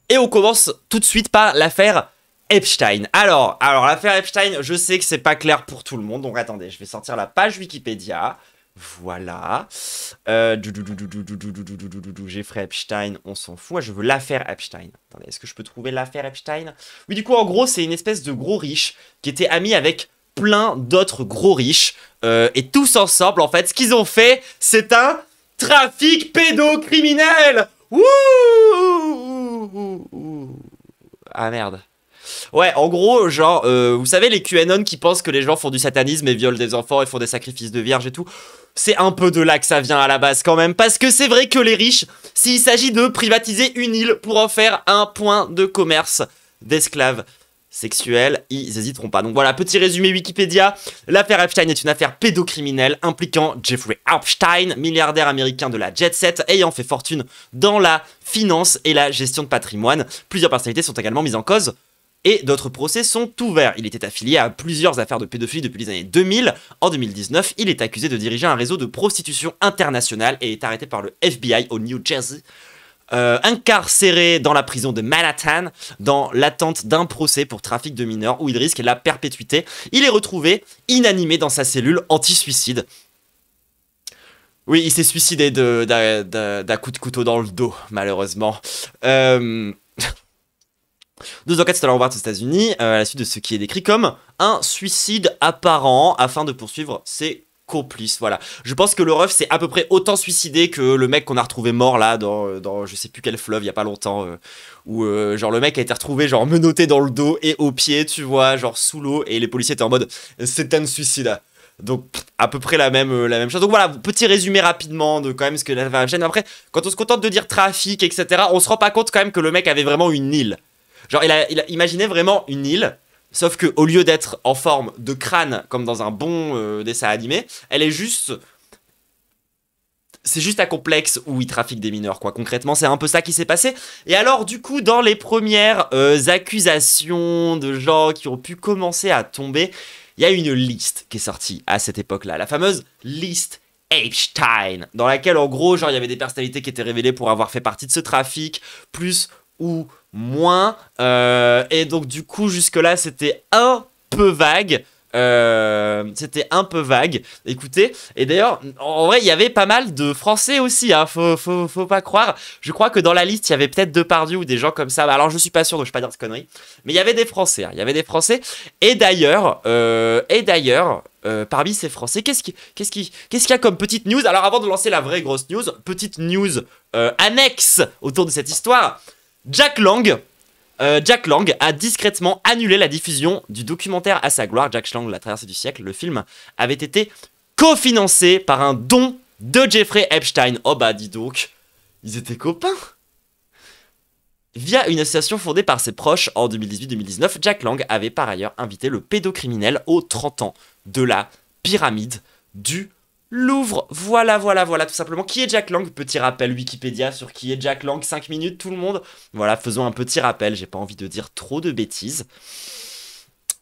Et on commence tout de suite par l'affaire Epstein. Alors l'affaire Epstein, je sais que c'est pas clair pour tout le monde, donc attendez, je vais sortir la page Wikipédia. Voilà. Jeffrey Epstein, on s'en fout. Moi, je veux l'affaire Epstein. Attendez, est-ce que je peux trouver l'affaire Epstein? Oui, du coup, en gros, c'est une espèce de gros riche qui était ami avec plein d'autres gros riches. Et tous ensemble, en fait, ce qu'ils ont fait, c'est un trafic pédocriminel. Wouh! Ah merde. Ouais, en gros, genre, vous savez, les QAnon qui pensent que les gens font du satanisme et violent des enfants et font des sacrifices de vierges et tout, c'est un peu de là que ça vient à la base quand même, parce que c'est vrai que les riches, s'il s'agit de privatiser une île pour en faire un point de commerce d'esclaves sexuels, ils n'hésiteront pas. Donc voilà, petit résumé Wikipédia, l'affaire Epstein est une affaire pédocriminelle impliquant Jeffrey Epstein, milliardaire américain de la jet set, ayant fait fortune dans la finance et la gestion de patrimoine. Plusieurs personnalités sont également mises en cause, et d'autres procès sont ouverts. Il était affilié à plusieurs affaires de pédophilie depuis les années 2000. En 2019, il est accusé de diriger un réseau de prostitution internationale et est arrêté par le FBI au New Jersey. Incarcéré dans la prison de Manhattan, dans l'attente d'un procès pour trafic de mineurs où il risque la perpétuité. Il est retrouvé inanimé dans sa cellule anti-suicide. Oui, il s'est suicidé d'un coup de couteau dans le dos, malheureusement. Deux enquêtes sont alors ouvertes aux États-Unis à la suite de ce qui est décrit comme un suicide apparent afin de poursuivre ses complices. Voilà. Je pense que le ref s'est à peu près autant suicidé que le mec qu'on a retrouvé mort là dans je sais plus quel fleuve il y a pas longtemps où genre le mec a été retrouvé genre menotté dans le dos et aux pieds, tu vois, genre sous l'eau et les policiers étaient en mode c'est un suicide. Donc à peu près la même chose. Donc voilà, petit résumé rapidement de quand même ce que la chaîne. Après, quand on se contente de dire trafic, etc., on se rend pas compte quand même que le mec avait vraiment une île. Genre, il a imaginé vraiment une île, sauf que au lieu d'être en forme de crâne, comme dans un bon dessin animé, elle est juste... C'est juste un complexe où il trafique des mineurs, quoi. Concrètement, c'est un peu ça qui s'est passé. Et alors, du coup, dans les premières accusations de gens qui ont pu commencer à tomber, il y a une liste qui est sortie à cette époque-là. La fameuse liste Epstein, dans laquelle, en gros, genre, il y avait des personnalités qui étaient révélées pour avoir fait partie de ce trafic, plus ou moins, et donc du coup jusque là c'était un peu vague, écoutez, et d'ailleurs en vrai il y avait pas mal de français aussi, hein, faut pas croire, je crois que dans la liste il y avait peut-être Depardieu ou des gens comme ça, alors je suis pas sûr donc je vais pas dire de conneries, mais il y avait des français, hein, il y avait des français, et d'ailleurs parmi ces français, qu'est-ce qu'il y a comme petite news? Alors avant de lancer la vraie grosse news, petite news annexe autour de cette histoire. Jack Lang a discrètement annulé la diffusion du documentaire à sa gloire, Jack Lang, la traversée du siècle. Le film avait été cofinancé par un don de Jeffrey Epstein. Oh bah dis donc, ils étaient copains. Via une association fondée par ses proches en 2018-2019, Jack Lang avait par ailleurs invité le pédocriminel aux 30 ans de la pyramide du Louvre. Voilà, tout simplement. Qui est Jack Lang? Petit rappel Wikipédia sur qui est Jack Lang. 5 minutes, tout le monde. Voilà, faisons un petit rappel. J'ai pas envie de dire trop de bêtises.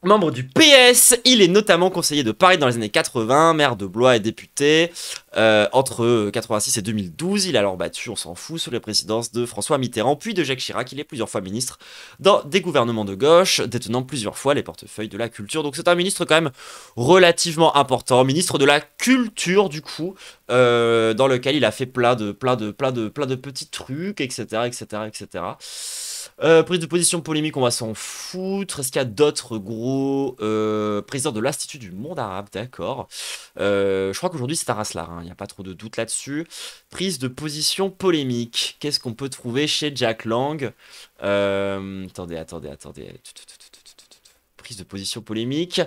Membre du PS, il est notamment conseiller de Paris dans les années 80, maire de Blois et député. Entre 86 et 2012, il a alors battu, on s'en fout, sous la présidence de François Mitterrand, puis de Jacques Chirac. Il est plusieurs fois ministre dans des gouvernements de gauche, détenant plusieurs fois les portefeuilles de la culture. Donc c'est un ministre quand même relativement important, ministre de la culture du coup, dans lequel il a fait plein de petits trucs, etc., etc. Prise de position polémique, on va s'en foutre. Est-ce qu'il y a d'autres gros présidents de l'Institut du monde arabe? D'accord. Je crois qu'aujourd'hui c'est Araslar, hein, il n'y a pas trop de doute là-dessus. Prise de position polémique. Qu'est-ce qu'on peut trouver chez Jack Lang? Attendez. Prise de position polémique.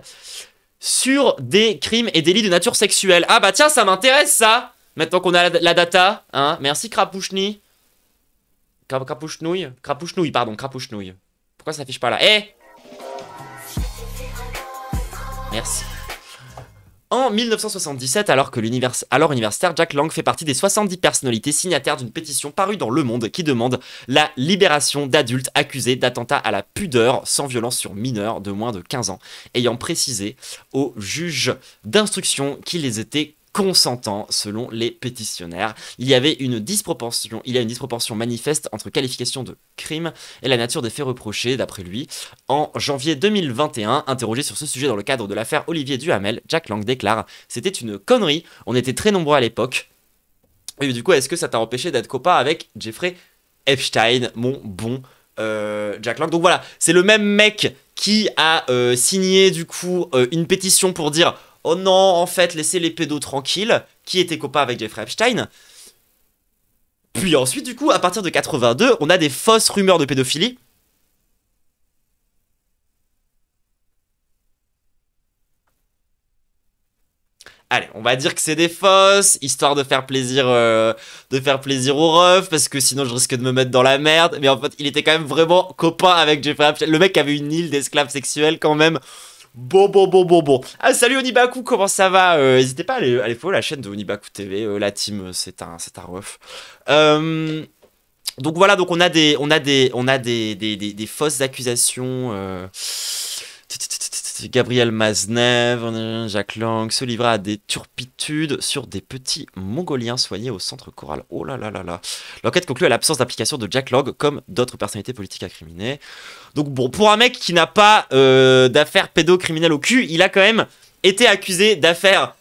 Sur des crimes et délits de nature sexuelle. Ah bah tiens, ça m'intéresse ça. Maintenant qu'on a la data. Hein. Merci Krapouchni. Crapouchnouille. Pourquoi ça s'affiche pas là? Merci. En 1977, alors universitaire, Jack Lang fait partie des 70 personnalités signataires d'une pétition parue dans Le Monde qui demande la libération d'adultes accusés d'attentat à la pudeur sans violence sur mineurs de moins de 15 ans, ayant précisé aux juges d'instruction qu'ils étaient consentant selon les pétitionnaires. Il y avait une disproportion, il y a une disproportion manifeste entre qualification de crime et la nature des faits reprochés, d'après lui. En janvier 2021, interrogé sur ce sujet dans le cadre de l'affaire Olivier Duhamel, Jack Lang déclare « C'était une connerie, on était très nombreux à l'époque. » Et du coup, est-ce que ça t'a empêché d'être copain avec Jeffrey Epstein, mon bon Jack Lang? Donc voilà, c'est le même mec qui a signé du coup une pétition pour dire « Oh non, en fait, laissez les pédos tranquilles », qui était copain avec Jeffrey Epstein. Puis ensuite, du coup, à partir de 82, on a des fausses rumeurs de pédophilie. Allez, on va dire que c'est des fausses, histoire de faire plaisir aux refs, parce que sinon je risque de me mettre dans la merde. Mais en fait, il était quand même vraiment copain avec Jeffrey Epstein. Le mec avait une île d'esclaves sexuels quand même. Bon. Ah, salut Onibaku, comment ça va? N'hésitez pas à aller follow la chaîne de Onibaku TV, la team, c'est un ref. Donc voilà, donc on a des fausses accusations. Gabriel Maznev, Jack Lang se livra à des turpitudes sur des petits Mongoliens soignés au centre choral. Oh là là là là. L'enquête conclut à l'absence d'implication de Jack Lang comme d'autres personnalités politiques incriminées. Donc bon, pour un mec qui n'a pas d'affaires pédocriminelles au cul, il a quand même été accusé d'affaires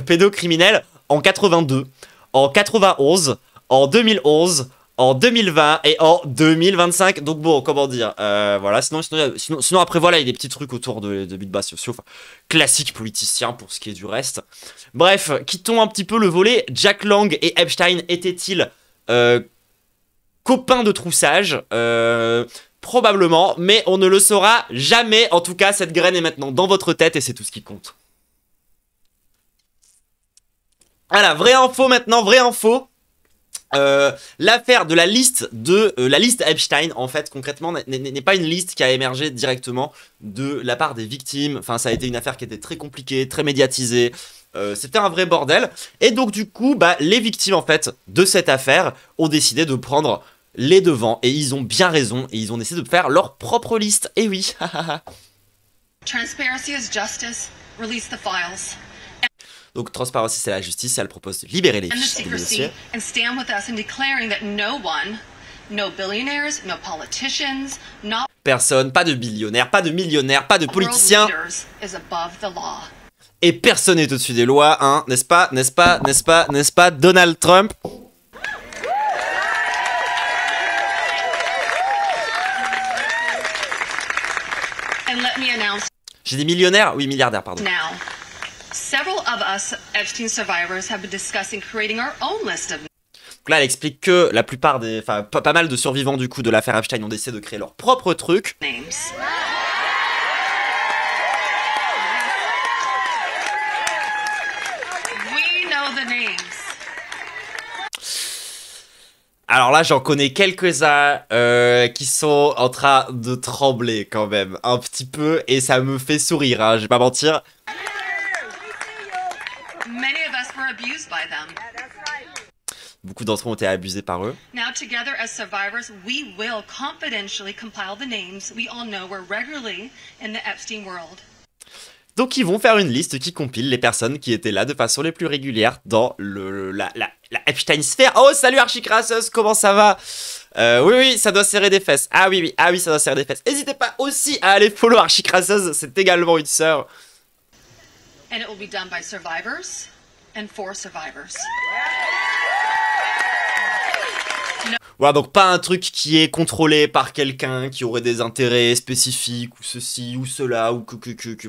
pédocriminelles en 82, en 91, en 2011, en 2020 et en 2025. Donc bon, comment dire, voilà, sinon après voilà, il y a des petits trucs autour de bas sociaux, enfin, classique politicien pour ce qui est du reste. Bref, quittons un petit peu le volet. Jack Lang et Epstein étaient-ils copains de troussage? Probablement, mais on ne le saura jamais. En tout cas, cette graine est maintenant dans votre tête et c'est tout ce qui compte. Voilà, vraie info maintenant, vraie info. L'affaire de la liste Epstein, en fait, concrètement, n'est pas une liste qui a émergé directement de la part des victimes. Enfin, ça a été une affaire qui était très compliquée, très médiatisée. C'était un vrai bordel. Et donc, du coup, bah, les victimes, en fait, de cette affaire ont décidé de prendre les devants. Et ils ont bien raison. Et ils ont décidé de faire leur propre liste. Et oui. Transparency is justice. Release the files. Donc Transparency, c'est la justice, elle propose de libérer les fiches des dossiers. Personne, pas de billionnaires, pas de millionnaires, pas de politiciens. Et personne n'est au-dessus des lois, hein, n'est-ce pas, n'est-ce pas, n'est-ce pas, n'est-ce pas, Donald Trump? J'ai des millionnaires? Oui, milliardaires, pardon. Several of us Epstein survivors have been discussing creating our own list of. Donc là, elle explique que la plupart des, enfin, pas mal de survivants du coup de l'affaire Epstein ont décidé de créer leur propre truc. Names. We know the names. Alors là, j'en connais quelques-uns qui sont en train de trembler quand même un petit peu et ça me fait sourire, hein, je vais pas mentir. Beaucoup d'entre eux ont été abusés par eux. Now together as survivors, we will confidentially compile the names we all know were regularly in the Epstein world. Donc ils vont faire une liste qui compile les personnes qui étaient là de façon les plus régulière dans la Epstein sphère. Oh salut Archicrassus, comment ça va? Oui, ça doit serrer des fesses. Ah oui, ça doit serrer des fesses. N'hésitez pas aussi à aller follow Archicrassus, c'est également une sœur. And it will be done by survivors and for survivors. Voilà, donc pas un truc qui est contrôlé par quelqu'un qui aurait des intérêts spécifiques, ou ceci, ou cela, ou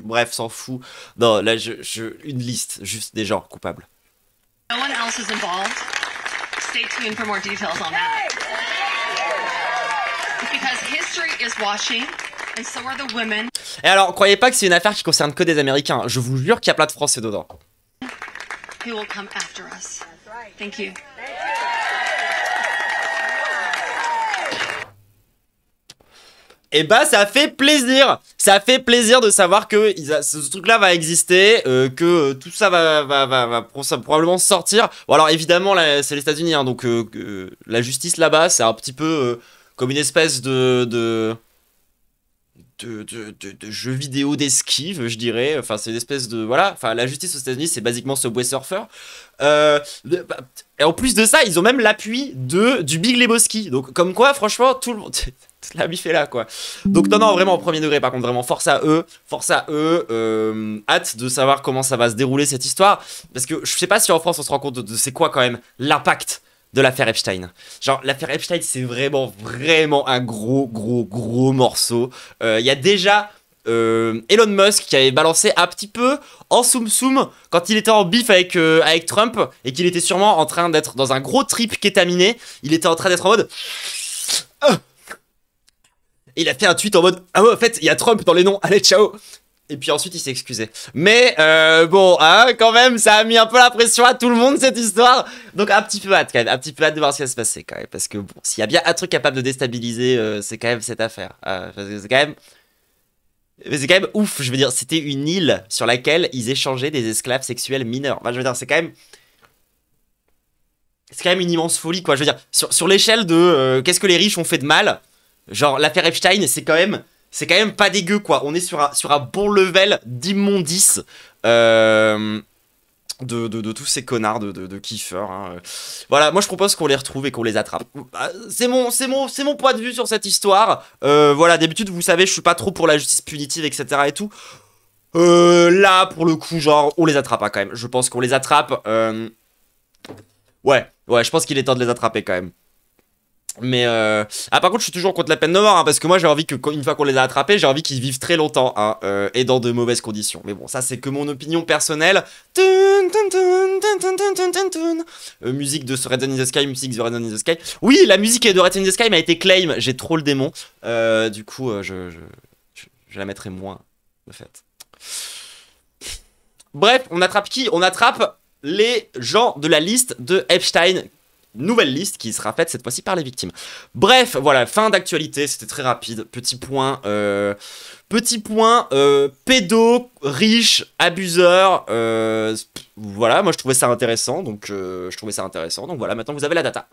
bref, s'en fout. Non, là, une liste, juste des gens coupables. No one else is involved. Stay tuned for more details on that. Because history is watching, and so are the women. Et alors, croyez pas que c'est une affaire qui concerne que des Américains. Je vous jure qu'il y a plein de Français dedans. Who will come after us. Thank you. Et bah ça fait plaisir. Ça fait plaisir de savoir que ce truc-là va exister, que tout ça va probablement sortir. Bon alors évidemment c'est les États-Unis, hein, donc la justice là-bas c'est un petit peu comme une espèce de de jeux vidéo d'esquive, je dirais. Enfin, c'est une espèce de... Voilà, enfin, la justice aux États-Unis, c'est basiquement Subway Surfer. Et en plus de ça, ils ont même l'appui du Big Lebowski. Donc, comme quoi, franchement, tout le monde... Toute la bif est là, quoi. Donc, non, vraiment, au premier degré, par contre, vraiment, force à eux. Force à eux. Hâte de savoir comment ça va se dérouler, cette histoire. Parce que je sais pas si en France, on se rend compte de c'est quoi, quand même, l'impact de l'affaire Epstein. Genre, l'affaire Epstein, c'est vraiment, vraiment un gros morceau. Il y a déjà Elon Musk qui avait balancé un petit peu en soum-soum quand il était en bif avec Trump et qu'il était sûrement en train d'être dans un gros trip kétaminé. Il était en train d'être en mode... Et il a fait un tweet en mode « Ah ouais, en fait, il y a Trump dans les noms, allez, ciao !» Et puis ensuite, il s'est excusé. Mais bon, hein, quand même, ça a mis un peu la pression à tout le monde, cette histoire. Donc un petit peu hâte, quand même. Un petit peu hâte de voir ce qui va se passer, quand même. Parce que bon, s'il y a bien un truc capable de déstabiliser, c'est quand même cette affaire. Parce que c'est quand même ouf, je veux dire. C'était une île sur laquelle ils échangeaient des esclaves sexuels mineurs. Enfin, je veux dire, c'est quand même... C'est quand même une immense folie, quoi. Je veux dire, sur l'échelle de qu'est-ce que les riches ont fait de mal, genre, l'affaire Epstein, c'est quand même pas dégueu, quoi. On est sur un bon level d'immondice de tous ces connards de kiffeurs. Hein. Voilà, moi je propose qu'on les retrouve et qu'on les attrape. C'est mon point de vue sur cette histoire. Voilà, d'habitude, vous savez, je suis pas trop pour la justice punitive, etc. et tout. Là, pour le coup, genre, on les attrape hein, quand même. Je pense qu'on les attrape. Ouais, je pense qu'il est temps de les attraper quand même. Mais par contre je suis toujours contre la peine de mort hein, parce que moi j'ai envie que une fois qu'on les a attrapés, j'ai envie qu'ils vivent très longtemps hein, et dans de mauvaises conditions. Mais bon, ça c'est que mon opinion personnelle. Musique de Red Sun in the Sky, musique de Red Sun in the Sky. Oui, la musique de Red Sun in the Sky m'a été claim, j'ai trop le démon. Du coup je la mettrai moins de fait. Bref, on attrape qui? On attrape les gens de la liste de Epstein. Nouvelle liste qui sera faite cette fois-ci par les victimes. Bref, voilà, fin d'actualité, c'était très rapide. Petit point, pédo, riche, abuseur. Voilà, moi je trouvais ça intéressant, donc voilà, maintenant vous avez la data.